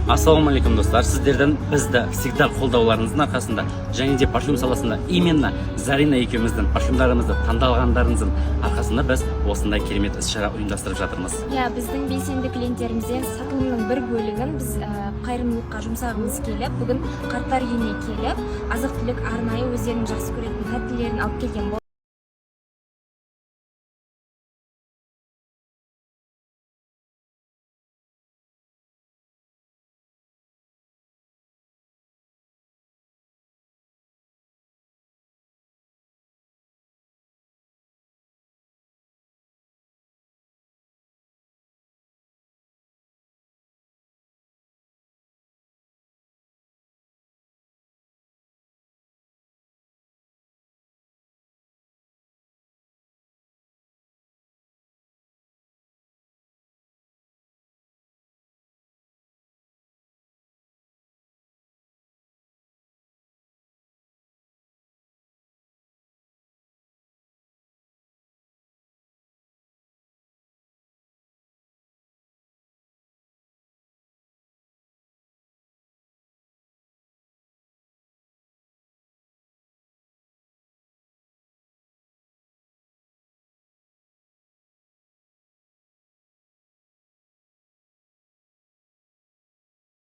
Ассалаумағалейкум достар, сіздерден бізді всегда қолдауларыңыздың арқасында және де парфюм саласында именно Зарина екеуміздің парфюмдарымызды таңдалғандарыңыздың арқасында біз осындай керемет іс-шара ұйымдастырып жатырмыз. Біздің белсенді клиенттерімізден сатылымның бір бөлігін біз қайырымдылыққа жұмсағымыз келіп, бүгін қарттар үйіне келіп, азық-түлік арнайы өздерінің жақсы көретін тәттілерін алып келген